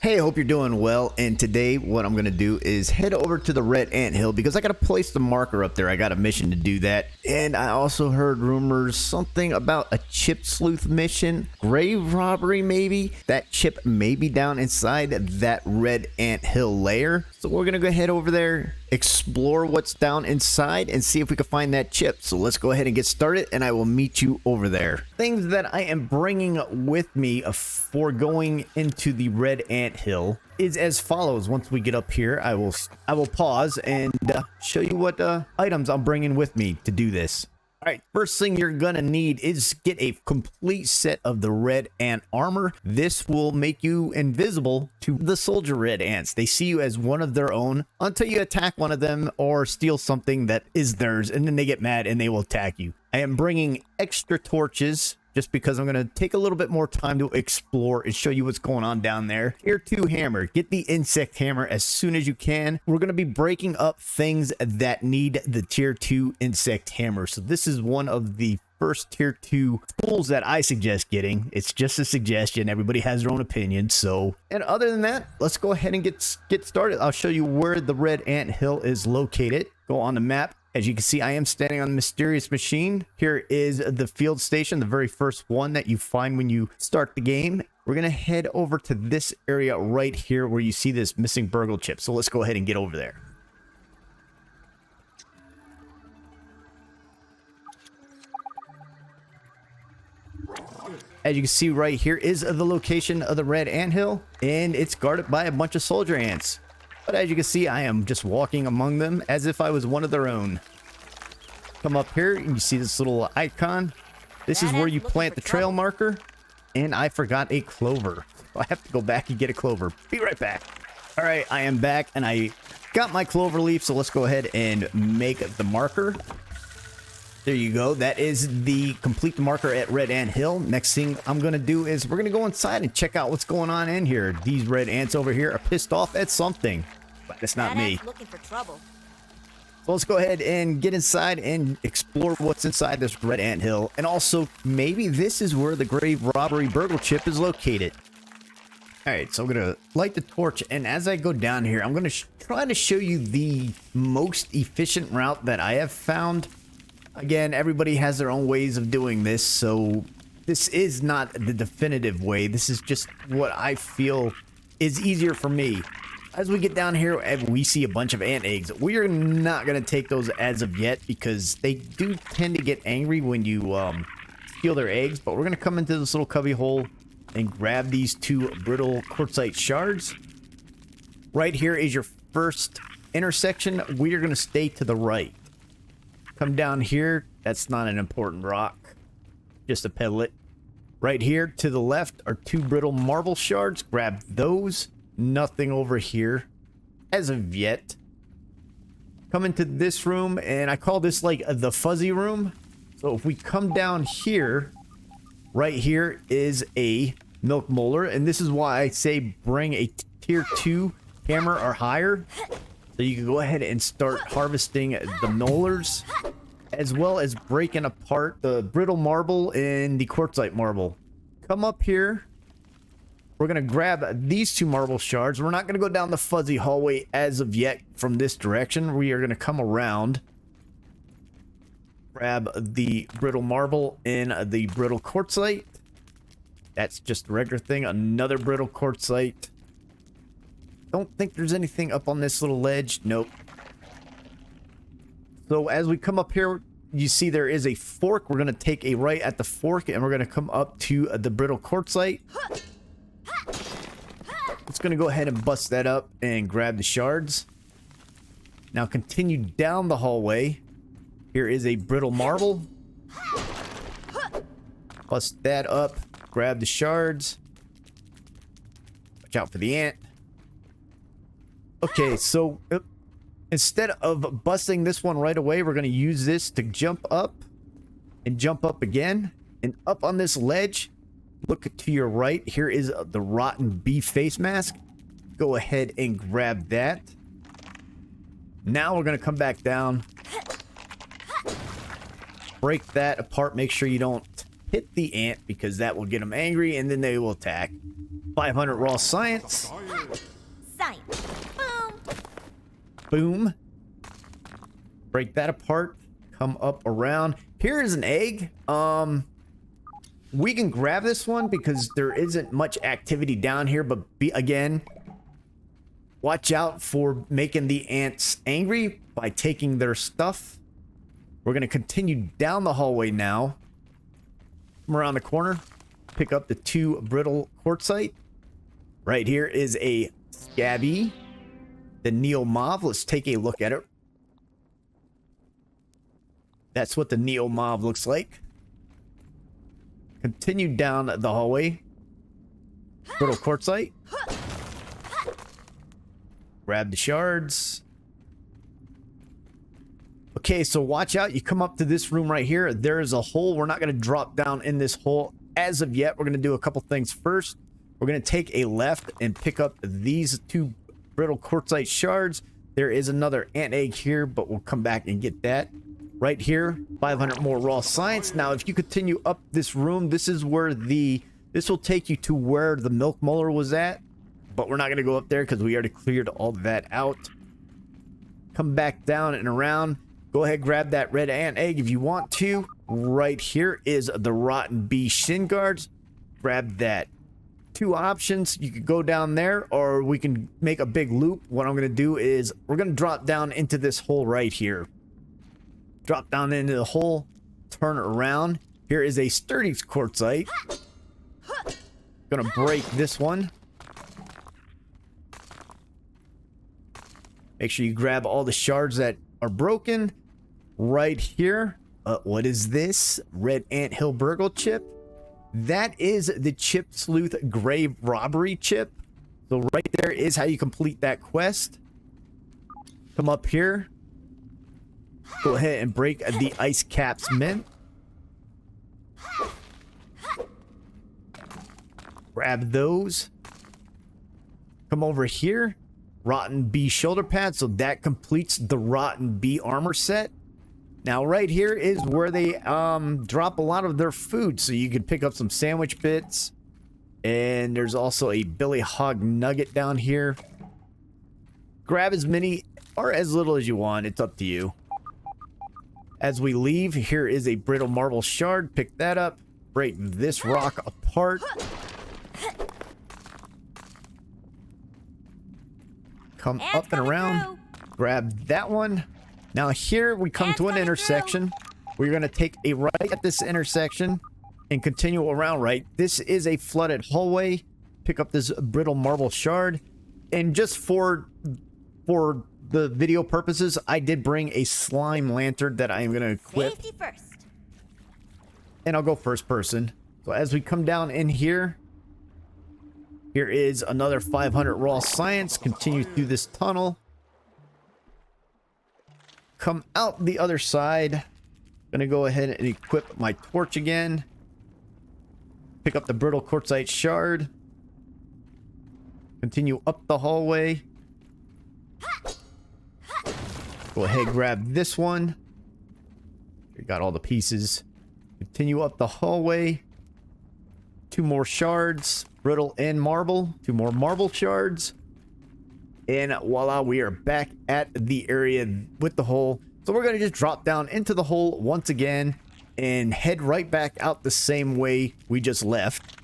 Hey, hope you're doing well, and today what I'm gonna do is head over to the Red Anthill because I gotta place the marker up there. I got a mission to do that, and I also heard rumors something about a Chipsleuth mission, grave robbery maybe. That chip may be down inside that Red Anthill layer, so we're gonna go head over there, explore what's down inside, and see if we can find that chip. So let's go ahead and get started, and I will meet you over there. Things that I am bringing with me for going into the Red Anthill is as follows. Once we get up here, I will pause and show you what items I'm bringing with me to do this. All right, first thing you're gonna need is get a complete set of the red ant armor. This will make you invisible to the soldier red ants. They see you as one of their own until you attack one of them or steal something that is theirs, and then they get mad and they will attack you. I am bringing extra torches just because I'm going to take a little bit more time to explore and show you what's going on down there. Tier 2 hammer. Get the insect hammer as soon as you can. We're going to be breaking up things that need the tier 2 insect hammer. So this is one of the first tier 2 tools that I suggest getting. It's just a suggestion. Everybody has their own opinion. So, and other than that, let's go ahead and get started. I'll show you where the Red Anthill is located. Go on the map. As you can see, I am standing on the mysterious machine. Here is the field station, the very first one that you find when you start the game. We're going to head over to this area right here where you see this missing BURG.L chip. So let's go ahead and get over there. As you can see right here is the location of the Red Anthill, and it's guarded by a bunch of soldier ants. But as you can see, I am just walking among them as if I was one of their own. Come up here and you see this little icon. This is where you plant the trail marker. And I forgot a clover. I have to go back and get a clover. Be right back. All right, I am back and I got my clover leaf. So let's go ahead and make the marker. There you go. That is the complete marker at Red Anthill. Next thing I'm going to do is we're going to go inside and check out what's going on in here. These red ants over here are pissed off at something, but it's not me. Looking for trouble. So let's go ahead and get inside and explore what's inside this Red Anthill. And also, maybe this is where the grave robbery BURG.L chip is located. All right, so I'm going to light the torch. And as I go down here, I'm going to try to show you the most efficient route that I have found. Again, everybody has their own ways of doing this, so this is not the definitive way. This is just what I feel is easier for me. As we get down here and we see a bunch of ant eggs, we are not going to take those as of yet because they do tend to get angry when you steal their eggs. But we're going to come into this little cubby hole and grab these 2 brittle quartzite shards. Right here is your first intersection. We are going to stay to the right. Come down here. That's not an important rock. Just a peddlet. Right here to the left are 2 brittle marble shards. Grab those. Nothing over here as of yet. Come into this room, and I call this like the fuzzy room. So if we come down here, right here is a milk molar, and this is why I say bring a tier 2 hammer or higher. So you can go ahead and start harvesting the molars, as well as breaking apart the brittle marble and the quartzite marble. Come up here. We're going to grab these 2 marble shards. We're not going to go down the fuzzy hallway as of yet from this direction. We are going to come around. Grab the brittle marble and the brittle quartzite. That's just a regular thing. Another brittle quartzite. Don't think there's anything up on this little ledge. Nope. So as we come up here, you see there is a fork. We're going to take a right at the fork, and we're going to come up to the brittle quartzite. It's going to go ahead and bust that up and grab the shards. Now continue down the hallway. Here is a brittle marble. Bust that up. Grab the shards. Watch out for the ant. Okay, so instead of busting this one right away, we're going to use this to jump up and jump up again. And up on this ledge, look to your right. Here is the rotten beef face mask. Go ahead and grab that. Now we're going to come back down. Break that apart. Make sure you don't hit the ant because that will get them angry and then they will attack. 500 raw science. Science. Boom. Boom. Break that apart. Come up around. Here is an egg. We can grab this one because there isn't much activity down here, but again, watch out for making the ants angry by taking their stuff. We're going to continue down the hallway now. Come around the corner. Pick up the 2 brittle quartzite. Right here is a SCA.B. The Neomauve. Let's take a look at it. That's what the Neomauve looks like. Continue down the hallway. Brittle quartzite. Grab the shards. Okay, so watch out. You come up to this room right here. There is a hole. We're not going to drop down in this hole as of yet. We're going to do a couple things first. We're going to take a left and pick up these 2 brittle quartzite shards. There is another ant egg here, but we'll come back and get that. Right here, 500 more raw science. Now, if you continue up this room, this is where this will take you to where the milk molar was at. But we're not going to go up there because we already cleared all that out. Come back down and around. Go ahead, grab that red ant egg if you want to. Right here is the rotten bee shin guards. Grab that. 2 options. You could go down there or we can make a big loop. What I'm going to do is we're going to drop down into this hole right here. Drop down into the hole. Turn around. Here is a sturdy quartzite. Gonna break this one. Make sure you grab all the shards that are broken. Right here. What is this? Red Anthill BURG.L chip. That is the Chipsleuth Grave Robbery chip. So right there is how you complete that quest. Come up here. Go ahead and break the ice caps mint. Grab those. Come over here. Rotten bee shoulder pad. So that completes the rotten bee armor set. Now right here is where they drop a lot of their food. So you can pick up some sandwich bits. And there's also a Billy Hog nugget down here. Grab as many or as little as you want. It's up to you. As we leave, here is a brittle marble shard. Pick that up. Break this rock apart. Come up and around. Grab that one. Now here we come to an intersection. We're going to take a right at this intersection and continue around right. This is a flooded hallway. Pick up this brittle marble shard. And just for the video purposes, I did bring a slime lantern that I am going to equip. Safety first. And I'll go first person. So as we come down in here, here is another 500 raw science. Continue through this tunnel. Come out the other side. Gonna go ahead and equip my torch again. Pick up the brittle quartzite shard. Continue up the hallway. Go ahead, grab this one. We got all the pieces. Continue up the hallway. 2 more shards, brittle and marble. 2 more marble shards. And voila, we are back at the area with the hole. So we're going to just drop down into the hole once again and head right back out the same way we just left.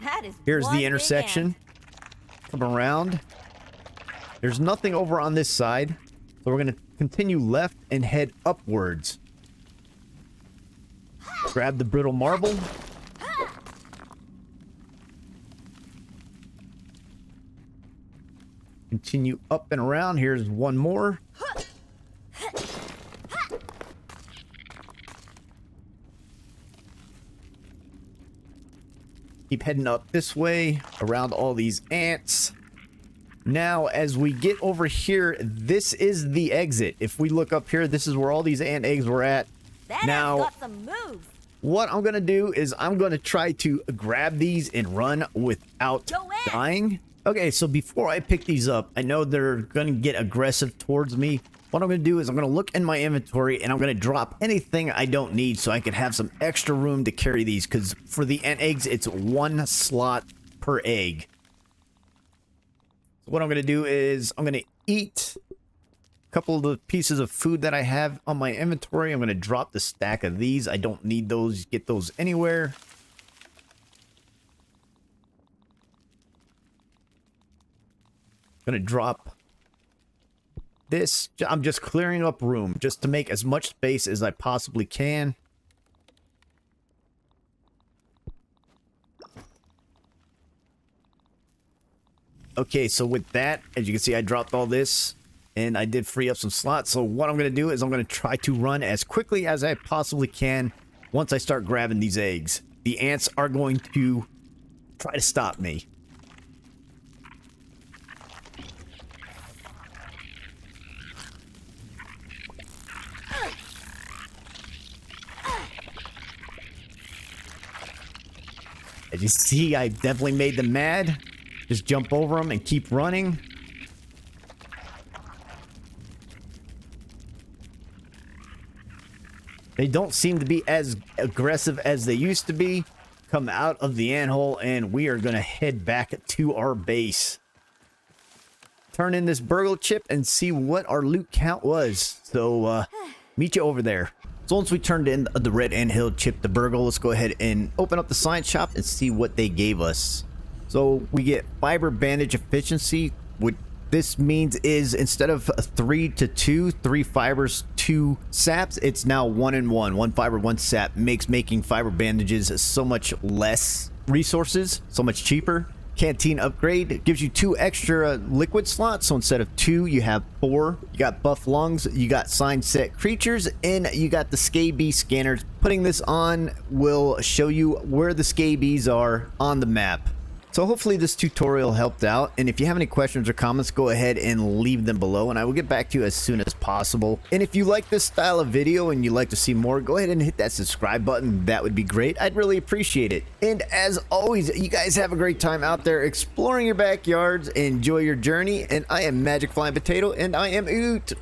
That is Here's one the big intersection. ant. Come around. There's nothing over on this side. So we're going to continue left and head upwards. Grab the brittle marble. Continue up and around. Here's one more. Keep heading up this way around all these ants. Now, as we get over here, this is the exit. If we look up here, this is where all these ant eggs were at. That Now, ant's got some moves. what I'm going to do is I'm going to try to grab these and run without Go in. dying. Okay, so before I pick these up, I know they're going to get aggressive towards me. What I'm going to do is I'm going to look in my inventory and I'm going to drop anything I don't need so I can have some extra room to carry these, because for the ant eggs, it's 1 slot per egg. So what I'm going to do is I'm going to eat a couple of the pieces of food that I have on my inventory. I'm going to drop the stack of these. I don't need those. Get those anywhere. I'm going to drop this. I'm just clearing up room just to make as much space as I possibly can. Okay, so with that, as you can see, I dropped all this and I did free up some slots. So what I'm going to do is I'm going to try to run as quickly as I possibly can once I start grabbing these eggs. The ants are going to try to stop me. As you see, I definitely made them mad. Just jump over them and keep running. They don't seem to be as aggressive as they used to be. Come out of the anthole and we are going to head back to our base. Turn in this BURG.L chip and see what our loot count was. So, meet you over there. So once we turned in the Red Anthill chip, the BURG.L, let's go ahead and open up the science shop and see what they gave us. So we get fiber bandage efficiency. What this means is instead of 3 to 2, 3 fibers, 2 saps, it's now 1 and 1. 1 fiber, 1 sap makes making fiber bandages so much less resources, so much cheaper. Canteen upgrade gives you 2 extra liquid slots, so instead of 2 you have 4. You got buff lungs, you got sign set creatures, and you got the SCA.B scanners. Putting this on will show you where the SCA.Bs are on the map. So hopefully this tutorial helped out, and if you have any questions or comments, go ahead and leave them below and I will get back to you as soon as possible. And if you like this style of video and you'd like to see more, go ahead and hit that subscribe button. That would be great. I'd really appreciate it. And as always, you guys have a great time out there exploring your backyards. Enjoy your journey, and I am Magic Flying Potato, and I am out.